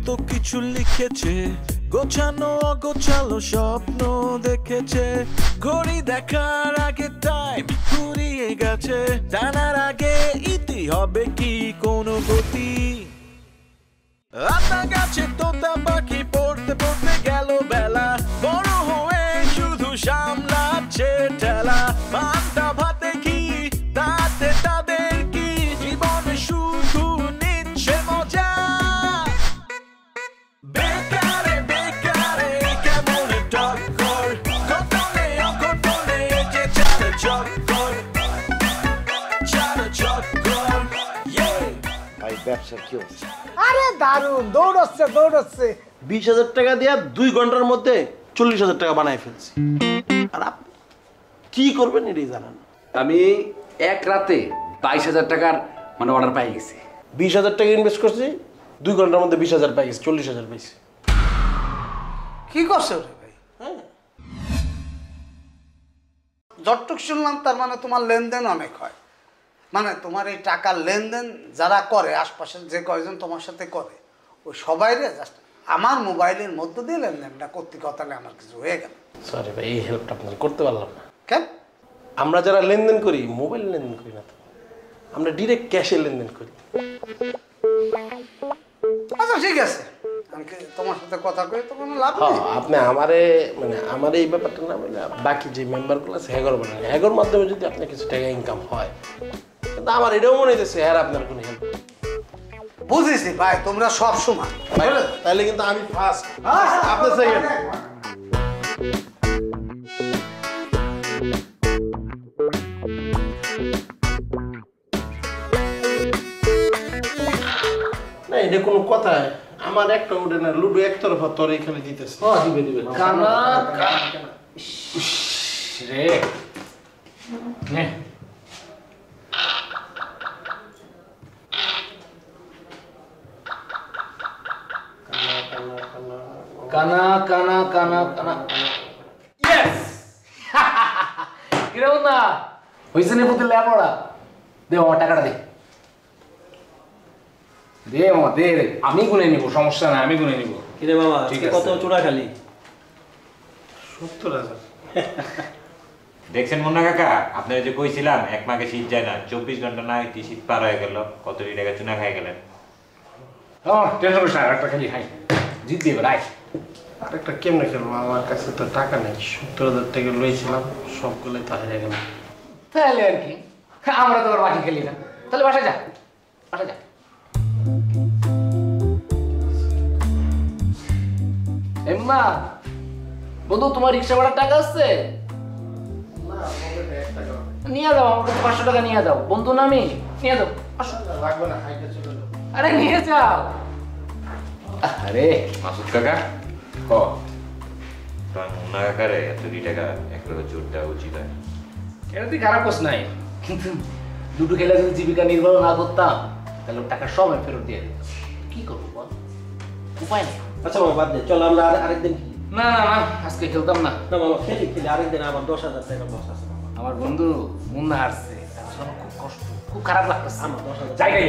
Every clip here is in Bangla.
কত কিছু লিখেছে, গোছানো অগোছালো স্বপ্ন দেখেছে। ঘড়ি দেখার আগে টাইম ফুরিয়ে গেছে, জানার আগে ইতি হবে কি কোনো গতি। আতা গাছে তোতা পাখি পড়তে পড়তে গেল বেলা, বড় হয়ে শুধু সামলাচ্ছে ঠেলা। পান্তা ভাতে কি তাতে তাদের কি, জীবন শুধু নিচ্ছে মজা। বেকারে বেকারে কেমন টক্কর, ঘটনে অঘটনে যে চালে চক্কর, চালে চক্কর। ভাই ব্যবসার কি হচ্ছে? আরে দারুণ, দৌড়চ্ছে দৌড়চ্ছে। 20,000 টাকা দিয়া 2 ঘন্টার মধ্যে 40,000 টাকা বানায় ফেলছি। আর আপনি কি করবেন এটাই জানেন। আমি এক রাতে 22,000 টাকার মানে অর্ডার পাই গেছি। 20,000 টাকা ইনভেস্ট করছি, 2 ঘন্টার মধ্যে 20,000 পাই গেছি, 40,000 পাইছি। কি করছো রে ভাই? হ্যাঁ, যতটুক শুনলাম তার মানে তোমার লেনদেন অনেক হয়। মানে তোমার এই টাকার লেনদেন যারা করে, আশপাশের যে কয়জন তোমার সাথে করে, ওই সবাইরে জাস্ট আমার মোবাইলের মধ্য দিয়ে লেনদেনটা করতে কথালে আমার কিছু হয়ে গেল। সরি ভাই, এই হেল্পটা আপনার করতে পারলাম না। কেন? আমরা যারা লেনদেন করি মোবাইল লেনদেন করি না তো, আমরা ডিরেক্ট ক্যাশে লেনদেন করি। আচ্ছা ঠিক আছে, আমি তোমার সাথে কথা কই তো কোনো লাভ হ্যাঁ, নেই। আপনি আমারে মানে আমার এই ব্যাপারটা না বলে বাকি যে মেম্বারগুলো আছে হ্যাগর বানান, হ্যাগর মাধ্যমে যদি আপনার কিছু টাকা ইনকাম হয়, কিন্তু আমার এটাও মনে হইতেছে হ্যাঁ আপনার কোনো হেল্প। বুঝেছি ভাই, তোমরা সব সময় তাহলে কিন্তু আমি ফার্স্ট, আপনি সেকেন্ড। না এটা কোনো কথা, আমার একটা উঠে না, লুডো একতরফা তোর এখানে দিতেছে। হ্যাঁ দিবে দিবে। কানা রে নে কানা কানা কানা কানা। ইয়েস কিরকম না হইছে নে পুতুল লেপড়া। দে আমার টাকাটা দে, দে মামা দে, আমি গুনে নিব, সমস্যা নাই, আমি গুনে নিব। কিরে মামা কত চূড়া খালি? 70,000। দেখছেন মুন্না কাকা, আপনারা যে কইছিলাম এক মাকে শীত যায় না, 24 ঘন্টা না হইতে শীত পার হয়ে গেল, কত টাকা চুনা খাই গেলেন। টেনশন করিস না, একটা খালি খাই জিত দিয়ে রাই। আরেকটা কেমনে খেলবো, আমার কাছে তো টাকা নেই। 70,000 টাকা লইছিলাম, সবগুলোই তো হারিয়ে গেল। তাহলে আর কি, আমরা তো আর বাকি খেলি না। তাহলে বাসা যা, বাসা যা। এম্মা বন্ধু, তোমার রিক্সা ভাড়ার টাকা আছে? নিয়ে যাও, আমার কাছে 500 টাকা নিয়ে যাও। বন্ধু না আমি, নিয়ে যাও। লাগবে না, হাইটে চলে যাও। আরে নিয়ে যাও। আরে মাসুদ কাকা ক তোমার মুন্না কাকারে এত টাকা এক লক্ষ চোট দেওয়া উচিত হয়। এটা তুই খারাপ কোস নাই, কিন্তু দুটো খেলে যদি জীবিকা নির্বাহ না করতাম তাহলে টাকা সব আমি ফেরত দিয়ে দিতাম। কি করবো বল, উপায় নেই। আচ্ছা মামা বাদ দে, চল আমরা আরেকদিন খেলি। না না না, আজকে খেলতাম না। না মামা খেলি খেলি, আরেকদিন আবার 10,000 টাকা লস আছে মামা। আমার বন্ধু মুন্না হারছে, আমার খুব কষ্ট, খুব খারাপ লাগতেছে। আমার 10,000 জায়গায়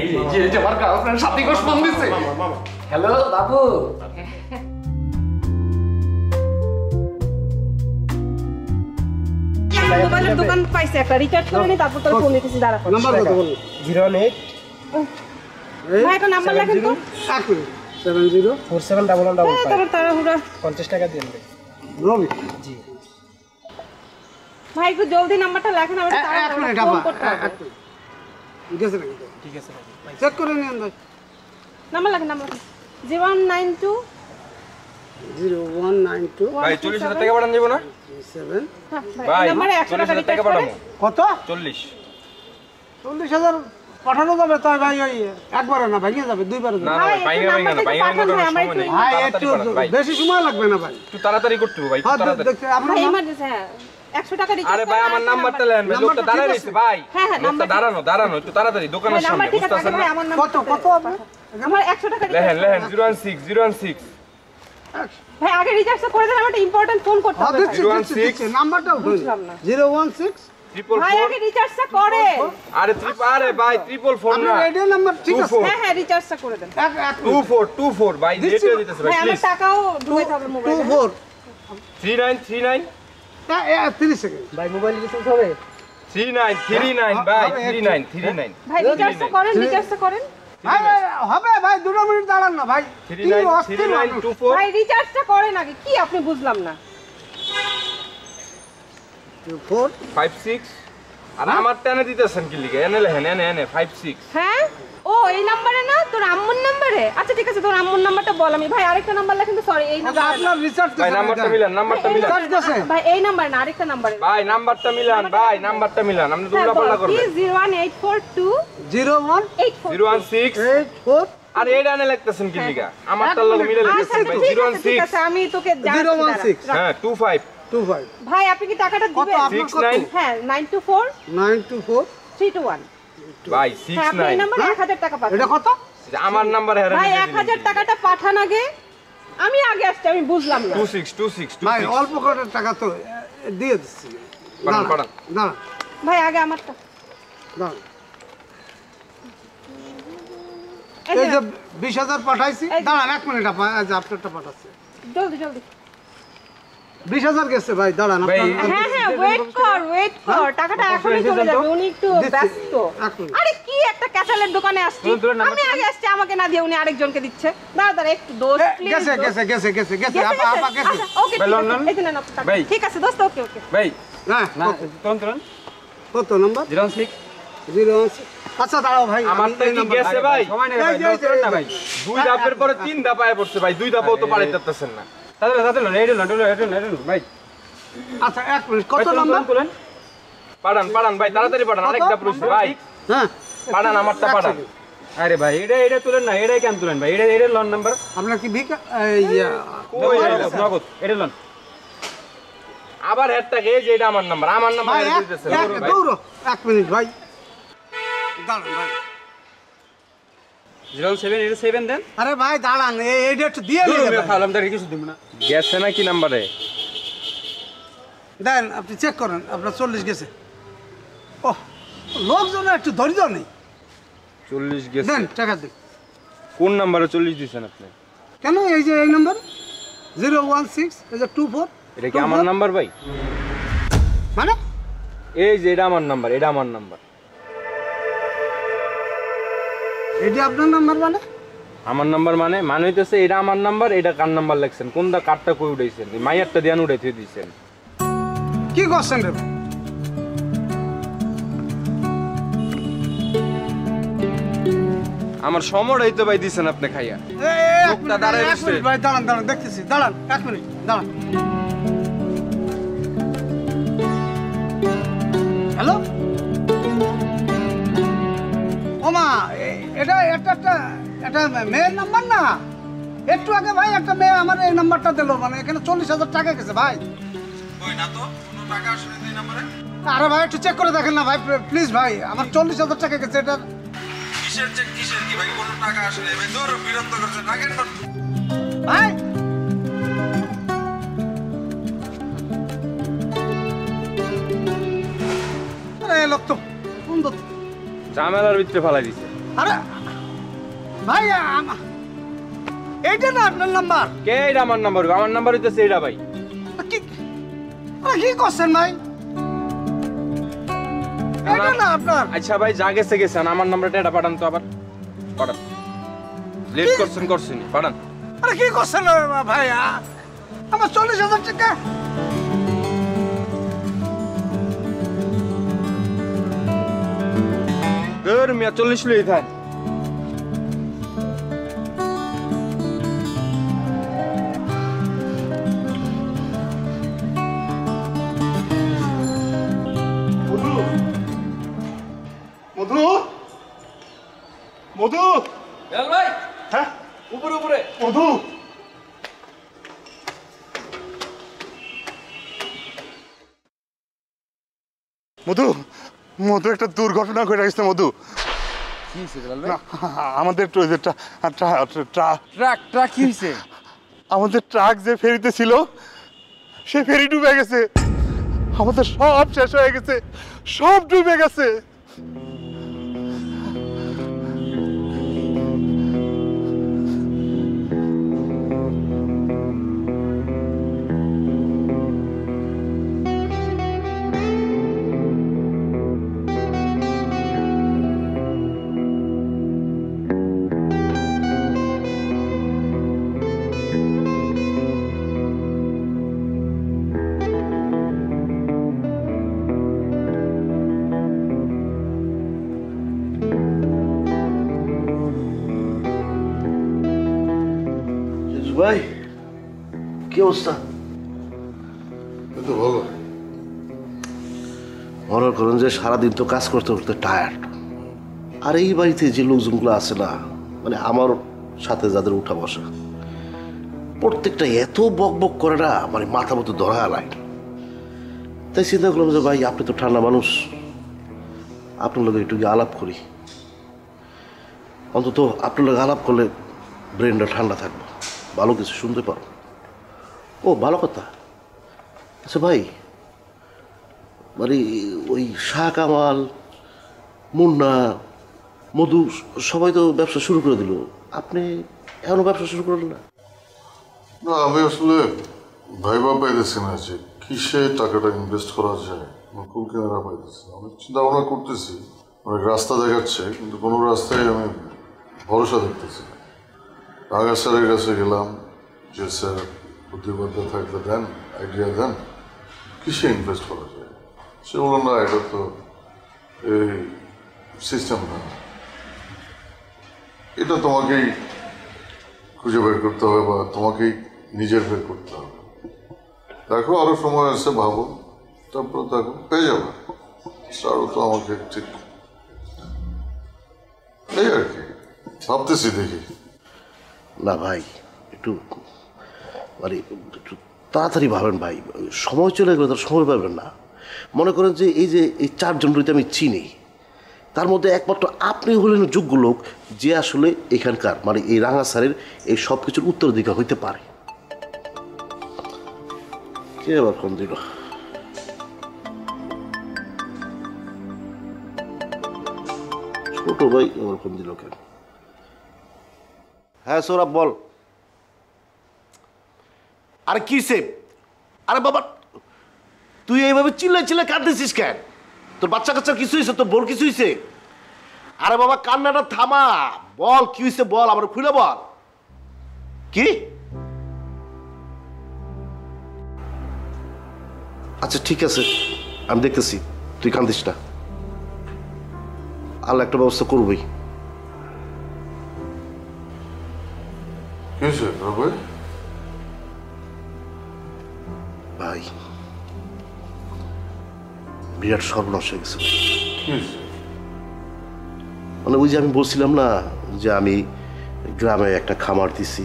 এই যে আমার গার্লফ্রেন্ড সাথে কষ্ট ফোন দিচ্ছে। মামা মামা হ্যালো বাবু, মোবাইলের দোকান পাইছে একটা, রিচার্জ করে নি, তারপর তোর ফোন দিতেছি। দাঁড়া, নাম্বার কত বল? 018 ভাই একটা নাম্বার লেখেন তো। 70 47 তারপর তাড়াহুড়া। 50 টাকা দিয়ে দেন। রবি জি ভাই একটু জলদি নাম্বারটা লেখেন, আমার এক মিনিট ফোন আপা, করতে হবে। ঠিক আছে নাকি? ঠিক আছে ভাই। চেক করে নিন ভাই। নাম্বার লেখেন, নাম্বার 0192 0192 ভাই 40,000 টাকা পাঠান দিব না? 7 ভাই নাম্বারে 100 টাকা রিচার্জ করে। কত? 40,000 পাঠানো যাবে তাই ভাই? ওই একবারে না, ভাঙিয়ে যাবে, দুইবারে যাবে। ভাই ভাইয়া ভাইয়া না, ভাইয়া মতো সময় নেই। ভাই একটু বেশি সময় লাগবে না ভাই, একটু তাড়াতাড়ি করতে হবে ভাই, একটু হ্যাঁ তাড়াতাড়ি। দেখতে আপনার ভাই নাম? ইমার্জেন্সি, হ্যাঁ 100 টাকা রিচার্জ। আরে ভাই আমার নাম্বারটা নেন ভাই, লোকটা দাঁড়ায় রইছে ভাই। হ্যাঁ হ্যাঁ, লোকটা নাম্বার দাঁড়ানো দাঁড়ানো, একটু তাড়াতাড়ি দোকানের সামনে, নাম্বার ঠিক আছে বুঝতাছেন না? ভাই, আমার নাম্বার কত কত আপনার? আমার 100 টাকা রিচার্জ। লেহেন 016 ভাই আগে রিচার্জটা করে দেন, আমার একটা ইম্পর্টেন্ট ফোন করতে হ্যাঁ হবে। দিচ্ছি, নাম্বারটা উঠুন। বুঝলাম না। 016 ভাই আগে রিচার্জটা করে আরে আরে ভাই 444 না আপনার রেডিও নাম্বার ঠিক আছে? 24 হ্যাঁ রিচার্জটা করে দেন 2424 ভাই ডেটে দিতেছে ভাই ভাই আমার প্লিজ টাকাও ঢুকাইতে হবে মোবাইলে 24 3939 30 সেকেন্ড ভাই মোবাইল রিচার্জ হবে? 3939 ভাই 3939 ভাই রিচার্জটা করেন ভাই হবে ভাই 2 মিনিট দাঁড়ান না ভাই কি অস্থির মানুষ। 3924 ভাই রিচার্জটা করেন আগে কি আপনি বুঝলাম না 4 56 আর আমার টানে দিতেছেন কি লিখে এনে লেখেন এনে 56 হ্যাঁ ও এই নম্বরে না তোর আম্মুর নম্বরে আচ্ছা ঠিক আছে তোর আম্মুর নাম্বারটা বল আমি ভাই আরেকটা নাম্বার লেখেন তো সরি এই আচ্ছা নাম্বার আপনার রিচার্জ ভাই নাম্বারটা মিলান রিচার্জ গেছে ভাই এই নাম্বার না আরেকটা নাম্বারে ভাই নাম্বারটা মিলান ভাই নাম্বারটা মিলান আপনি দুলা পাল্লা করবেন 01842 01 84 016 84 আর এটা এনে লিখতেছেন কি লিখা আমারটার লগে মিলে আচ্ছা লিখতেছেন ভাই ঠিক আছে 016 আমি তোকে 016 হ্যাঁ 25 25 ভাই আপনি কি টাকাটা কত দিবেন আপনার কত 69 হ্যাঁ 924 924 321 ভাই হ্যাঁ আপনি এই 69 নাম্বারে 1000 টাকা পাঠান এটা কত আমার নাম্বার হেরে ভাই 1000 টাকাটা পাঠান আগে আমি আগে আসছি আমি বুঝলাম না 26 ভাই অল্প করে টাকা তো দিয়ে দিচ্ছি পাঠান, পাঠান। দাঁড়ান ভাই আগে আমারটা দাঁড়ান এই এই যে যে 20000 পাঠাইছি এই যে- দাঁড়ান 1 মিনিট আপনারটা পাঠাচ্ছি জলদি জলদি 20000 গেছে ভাই দাঁড়ান ভাই, আপনার হ্যাঁ হ্যাঁ ওয়েট কর টাকাটা এখনই চলে যাবে উনি একটু দিচ্ছি। ব্যস্ত এক মিনিট। আরে কি একটা ক্যাসালের দোকানে আসছি আমি আগে আসছি আমাকে না দিয়ে উনি আরেকজনকে দিচ্ছে দাঁড়া একটু দোস্ত প্লিজ গেছে আপা গেছে ওকে ভাই, লন্ডন? ভাই। ঠিক আছে দোস্ত ওকে ওকে ভাই হ্যাঁ কত নাম্বার 06 01 আচ্ছা দাঁড়াও ভাই আমারটা এই কি নাম্বার- গেছে ভাই এই যে, ভাই দুই ধাপের পরে তিন ধাপায় পড়ছে ভাই দুই ধাপও তো পারাইতেছেন না ভাই আচ্ছা 1 মিনিট কত নাম্বার পাঠান ভাই তাড়াতাড়ি পাঠান আরেক ধাপ রইছে ভাই হ্যাঁ পাঠান আমারটা পাঠান আরে ভাই এটা তুলেন না, এটাই কেন তুলেন ভাই? এটা লোন নাম্বার। আপনার কি ভিকা কই আইলো? নগদ, এটা লোন। আবার হেডটাকে এই যে এটা আমার নাম্বার ভাই দিতেছে দৌড়ো 1 মিনিট ভাই দাঁড়ান ভাই 07 এটা 7 দেন। আরে ভাই দাঁড়ান এইটা একটু দিয়ে দিন খাওয়ালাম তার কিছু দিব না। গেছে না কি নাম্বারে দেন আপনি চেক করেন আপনার 40 গেছে ও লোকজন একটু ধৈর্য নেই 40 গেছে দেন টাকা দিন কোন নাম্বারে 40 দিবেন আপনি কেন এই যে এই নাম্বার 016 এই যে 24 এটা কি আমার নাম্বার ভাই মানে এই যে এটা আমার নাম্বার এটা আপনার নাম্বার মানে আমার নাম্বার মানে হইতেছে এটা আমার নাম্বার এটা কার নাম্বার লাগছেন কোনটা কার্ডটা কই উঠাইছেন মাইয়ারটা দিয়ান উঠাইতে দিয়েছেন কি করছেন রে আমার সময়টাই তো ভাই দিছেন আপনি খাইয়া লোকটা দাঁড়ায় রইছে। ভাই দাঁড়ান দাঁড়ান দেখতেছি দাঁড়ান 1 মিনিট দাঁড়ান হ্যালো ওমা এটা একটা মেয়ের নাম্বার না একটু আগে ভাই একটা মেয়ে আমার এই নাম্বারটা দিল মানে এখানে 40,000 টাকা গেছে ভাই কই না তো কোনো টাকা আসলে এই নম্বরে আরে ভাই একটু চেক করে দেখেন না ভাই প্লিজ ভাই আমার 40,000 টাকা গেছে এটা কিসের চেক কিসের কি ভাই কোনো টাকা আসলে ভাই দৌড় বিরক্ত করছে টাকার নোট ভাই আরে লোক তো সুন্দর ঝামেলার ভিতরে ফেলাই দিছে আরে ভাই এইটা না আপনার নাম্বার কে এটা আমার নাম্বার হইতেছে এটা ভাই কি কি করছেন ভাই এটা না আপনার আচ্ছা ভাই যা গেছে গেছেন আমার নাম্বারটা এটা পাঠান তো আবার পাঠান লেট করছেন পাঠান আরে কি করছেন ভাই আমার 40,000 টাকা ধর মিয়া 40 লই থাক মধু মধু ভাই হ্যাঁ উপরে মধু মধু মধু একটা দুর্ঘটনা ঘটে গেছে মধু কি হইছে বেলাল ভাই না, আমাদের ট্রাক কি হইছে আমাদের ট্রাক যে ফেরিতে ছিল সে ফেরি ডুবে গেছে আমাদের সব শেষ হয়ে গেছে সব ডুবে গেছে। ভাই কি অবস্থা? তো ভালো। মনে করেন যে সারাদিন তো কাজ করতে করতে টায়ার্ড, আর এই বাড়িতে যে লোকজনগুলো আছে না, মানে আমার সাথে যাদের উঠা বসা, প্রত্যেকটা এত বক বক করে না, মানে মাথা মতো ধরা লাগে। তাই চিন্তা করলাম যে ভাই আপনি তো ঠান্ডা মানুষ, আপনার লোক একটু গিয়ে আলাপ করি, অন্তত আপনার লোক আলাপ করলে ব্রেনটা ঠান্ডা থাকবে, ভালো কিছু শুনতে পারো। ও ভালো কথা। আচ্ছা ভাই, মানে ওই শাহ কামাল, মুন্না, মধু সবাই তো ব্যবসা শুরু করে দিল, আপনি এখনো ব্যবসা শুরু করলেন না? না, আমি আসলে ভাইবা পাইতেছি না যে কিসে টাকাটা ইনভেস্ট করা যায়, কোন কেনারা পাইতেছি না। অনেক চিন্তা ভাবনা করতেছি, অনেক রাস্তা দেখাচ্ছে, কিন্তু কোনো রাস্তায় আমি ভরসা দেখতেছি না। রাগা স্যারের কাছে গেলাম যে স্যার বুদ্ধিবাদ্যা থাকলে দেন, আইডিয়া দেন, কিসে ইনভেস্ট করা যায়। সে বলল না, এটা তো এই সিস্টেম না, এটা তোমাকেই খুঁজে বের করতে হবে বা তোমাকেই নিজের বের করতে হবে। দেখো আরো সময় আছে, ভাবো, তারপর দেখো পেয়ে যাবে। স্যারও তো আমাকে ঠিক এই আর কি ভাবতেছি, দেখি। না ভাই, একটু মানে একটু তাড়াতাড়ি ভাবেন ভাই, সময় চলে গেলে তার সময় পাবেন না। মনে করেন যে এই চারজন রইতে আমি চিনি, তার মধ্যে একমাত্র আপনি হলেন যোগ্য লোক যে আসলে এখানকার মানে এই রাঙা স্যারের এই সব কিছুর উত্তরাধিকার হইতে পারে। কে আবার ফোন দিল? ছোট ভাই আবার ফোন দিল কেন? হ্যাঁ সৌরভ বল। আরে কি সে? আরে বাবা তুই এইভাবে চিল্লাই চিল্লাই কাঁদতেছিস কেন? তোর বাচ্চা কাচ্চার কিছু হয়েছে? তোর বোর কিছু হয়েছে? আরে বাবা কান্নাটা থামা, বল কি হয়েছে বল, আমার খুলে বল। কি? আচ্ছা ঠিক আছে, আমি দেখতেছি, তুই কান্দিস না, আল্লাহ একটা ব্যবস্থা করবই। ভাই বিরাট সর্বনাশ হয়ে গেছে। মানে ওই যে আমি বলছিলাম না যে আমি গ্রামে একটা খামার দিছি,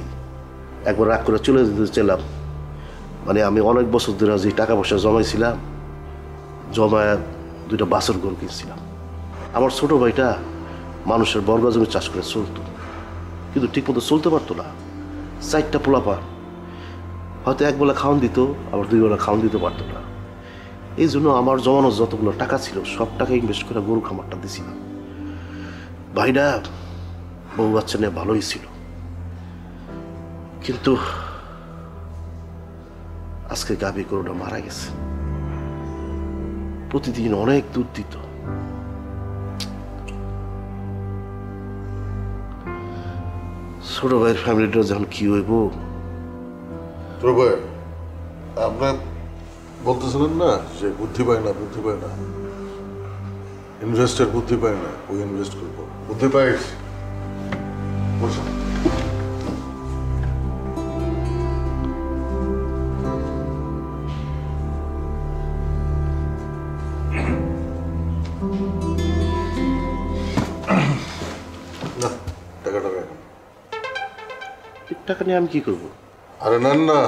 একবার রাগ করে চলে যেতে চাইলাম। মানে আমি অনেক বছর ধরে যে টাকা পয়সা জমাইছিলাম, জমায় দুইটা বাছুর গরু কিনছিলাম। আমার ছোট ভাইটা মানুষের বর্গা জমি চাষ করে চলতো, কিন্তু ঠিক মতো চলতে পারতো না। 4টা পোলাপান, হয়তো একবেলা খাওয়ান দিত, আবার 2 বেলা খাওয়ান দিতে পারতো না। এই জন্য আমার জমানোর যতগুলো টাকা ছিল সব টাকা ইনভেস্ট করে গরু খামারটা দিয়েছিলাম। ভাইটা বউ বাচ্চা নিয়ে ভালোই ছিল, কিন্তু আজকে গাভী গরুটা মারা গেছে। প্রতিদিন অনেক দুধ দিত। ছোট ভাইয়ের ফ্যামিলিটা যখন কি হইব। ছোট ভাই আপনি বলতেছিলেন না যে বুদ্ধি পায় না, বুদ্ধি পায় না, ইনভেস্টের বুদ্ধি পায় না, ওই ইনভেস্ট করবো, বুদ্ধি পাই গেছি। বলছেন না, টাকাটা রাখেন। টাকা নিয়ে আমি কি করবো? আরে নেন না,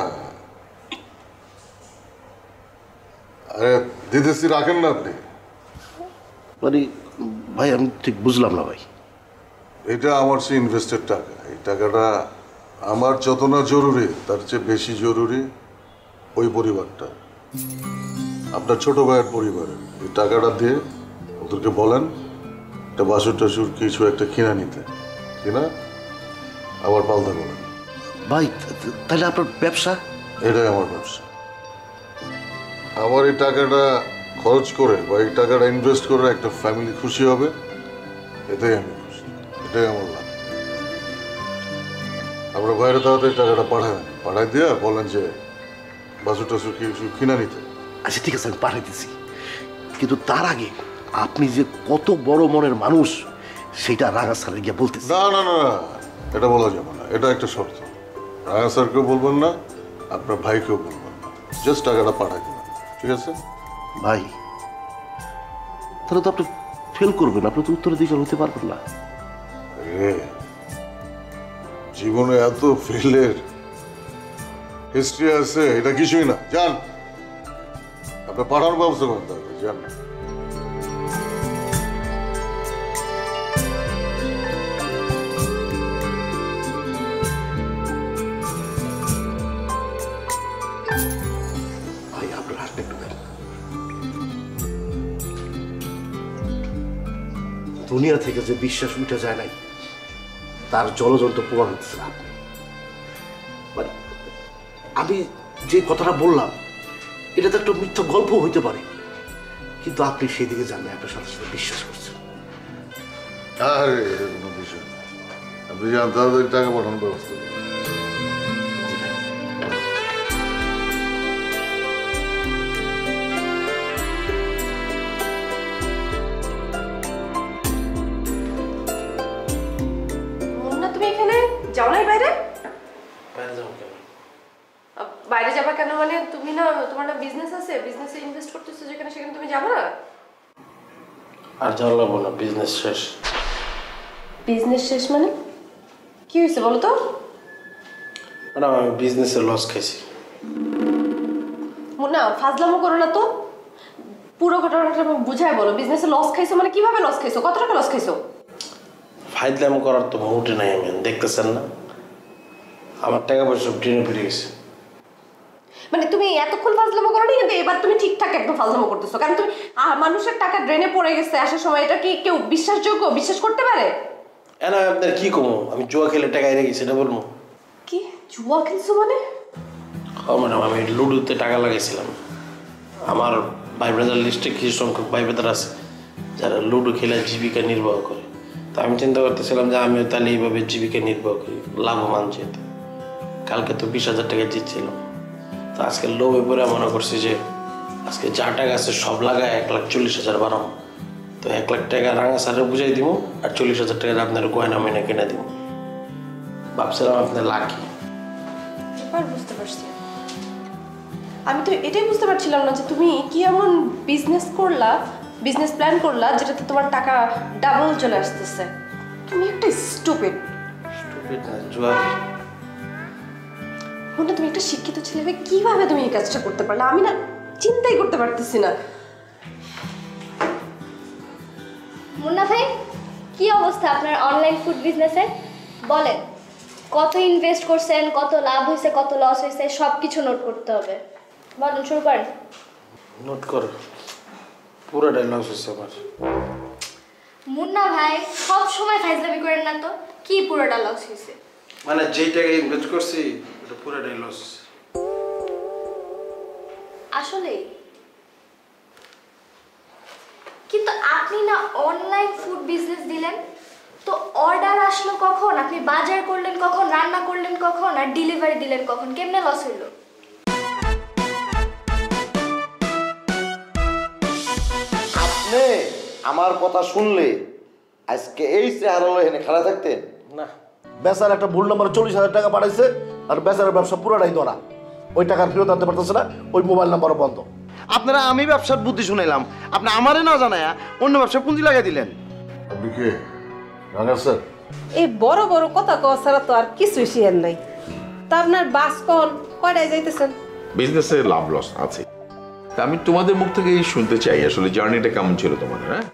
আরে দিতেছি, রাখেন না আপনি। মানে ভাই আমি ঠিক বুঝলাম না ভাই। এটা আমার সেই ইনভেস্টের টাকা, এই টাকাটা আমার যত না জরুরি তার চেয়ে বেশি জরুরি ওই পরিবারটা। আপনার ছোট ভাইয়ের পরিবারে এই টাকাটা দিয়ে ওদেরকে বলেন একটা বাসুর টাসুর কিছু একটা কিনা নিতে, কিনা আবার পাল্টা বলেন। ভাই তাহলে আপনার ব্যবসা? এটাই আমার ব্যবসা। আমার এই টাকাটা খরচ করে বা এই টাকাটা ইনভেস্ট করে একটা ফ্যামিলি খুশি হবে, এটাই আমি খুশি, এটাই আমার লাভ। আমরা বাইরে তাড়াতাড়ি টাকাটা পাঠাই দিয়ে বলেন যে বাসুর টাসুর কিছু কিনা নিতে। আচ্ছা ঠিক আছে, আমি পাঠিয়ে দিচ্ছি, কিন্তু তার আগে আপনি যে কত বড় মনের মানুষ সেটা রাঙা স্যারের গিয়ে বলতেছি। না না না, এটা বলা যাবে না, এটা একটা শর্ত। রাঙা স্যারকেও বলবেন না, আপনার ভাইকেও বলবেন না, জাস্ট টাকাটা পাঠাই দেবেন, ঠিক আছে? ভাই তাহলে তো আপনি ফেল করবেন, আপনি তো উত্তরাধিকার হতে পারবেন না। জীবনে এত ফেলের হিস্ট্রি আছে, এটা কিছুই না। যান, আপনার পাঠানোর ব্যবস্থা করতে হবে, যান। ভাই আপনার হাতটা একটু দেন। দুনিয়া থেকে যে বিশ্বাস উঠে যায় নাই তার জলজন্ত প্রমাণ হচ্ছে আপনি। মানে আমি যে কথাটা বললাম এটা তো একটা মিথ্যা গল্প হইতে পারে, কিন্তু আপনি সেই দিকে জানলে আপনার সাথে সাথে বিশ্বাস করছেন। আরে এটা কোনো বিষয় না, আপনি যান, তাড়াতাড়ি টাকা পাঠানোর ব্যবস্থা করুন। তুমি এখানে যাও নাই বাইরে? বাইরে যাবো কেন? বাইরে যাবা কেন মানে তুমি না, তোমার না বিজনেস আছে, বিজনেসে ইনভেস্ট করতেছো যেখানে, সেখানে তুমি যাবো না? আর যাওয়া লাগবো না, বিজনেস শেষ। বিজনেস শেষ মানে কি হয়েছে বলো তো? ম্যাডাম আমি বিজনেসে লস খাইছি। না ফাজলামো করো না তো, পুরো ঘটনাটা বুঝায় বলো। বিজনেসে লস খাইছো মানে কিভাবে লস খাইছো, কত টাকা লস খাইছো? ফাইজলাম করার তো মুডে নাই, আমি দেখতেছেন না আমার টাকা পয়সা ট্রেনে ফিরে গেছে। মানে তুমি এতক্ষণ ফাজলামো করো নি, কিন্তু এবার তুমি ঠিকঠাক একদম ফাজলামো করতেছো। কারণ তুমি মানুষের টাকা ড্রেনে পড়ে গেছে আসার সময়, এটা কি কেউ বিশ্বাসযোগ্য, বিশ্বাস করতে পারে? না আপনার কি কমো, আমি জুয়া খেলে টাকা এনে গেছি, এটা বলবো? কি জুয়া খেলছো মানে? হ্যাঁ ম্যাডাম, আমি লুডোতে টাকা লাগাইছিলাম। আমার ভাই ব্রাদার লিস্টে কিছু সংখ্যক ভাই ব্রাদার আছে যারা লুডো খেলে জীবিকা নির্বাহ করে। তো আমি চিন্তা করতেছিলাম যে আমিও তাহলে এইভাবে জীবিকা নির্বাহ করি, লাভবান যেতে। কালকে তো 20,000 টাকা জিতছিলাম, তো আজকে লোভে পরে মনে করছি যে আজকে যা টাকা আছে সব লাগায় 1,40,000 বাড়াবো। তো 1 লাখ টাকা রাঙা স্যারে বুঝাই দিব, আর 40,000 টাকা আপনার গয়না ময়না কিনে দিব। ভাবছিলাম আপনার লাকি। এবার বুঝতে পারছি। আমি তো এটাই বুঝতে পারছিলাম না যে তুমি কি এমন বিজনেস করলা, বিজনেস প্ল্যান করলা যেটাতে তোমার টাকা ডাবল চলে আসতেছে। তুমি একটা স্টুপিড। স্টুপিড না, জুয়ারি। মনে তুমি একটা শিক্ষিত ছেলে হয়ে কিভাবে তুমি এই কাজটা করতে পারলে, আমি না চিন্তাই করতে পারতেছি না। মুন্না ভাই কি অবস্থা আপনার অনলাইন ফুড বিজনেসের? বলেন কত ইনভেস্ট করছেন, কত লাভ হয়েছে, কত লস হয়েছে, সব কিছু নোট করতে হবে। বলেন, শুরু করেন। নোট কর, পুরোটাই লস হয়েছে আমার। মুন্না ভাই সব সময় ফাইজলামি করেন না তো, কি পুরোটা লস হয়েছে? মানে যেই টাকা ইনভেস্ট করছি এটা পুরোটাই লস। আসলে কিন্তু আপনি না অনলাইন ফুড বিজনেস দিলেন, তো অর্ডার আসলো কখন, আপনি বাজার করলেন কখন, রান্না করলেন কখন, আর ডেলিভারি দিলেন কখন, কেমনে লস হইলো? আপনি আমার কথা শুনলে আজকে এই চেহারা এখানে খাড়া থাকতেন না? বেচার একটা ভুল নম্বরে 40,000 টাকা পাঠাইছে, আর বেচারের ব্যবসা পুরোটাই ধরা। ওই টাকার ফেরত আনতে পারতেছে না, ওই মোবাইল নাম্বারও বন্ধ। আপনারা আমি ব্যবসার বুদ্ধি শুনাইলাম, আপনি আমারে না জানায়া অন্য ব্যবসা পুঁজি লাগাই দিলেন। আপনি কে? রাঙা স্যার? এই বড় বড় কথা কওয়া ছাড়া তো আর কিছুই শেয়ার নাই। তা আপনার বাস কল কয়টায় যাইতেছেন? বিজনেসে লাভ লস আছে, তা আমি তোমাদের মুখ থেকেই শুনতে চাই আসলে জার্নিটা কেমন ছিল তোমাদের। হ্যাঁ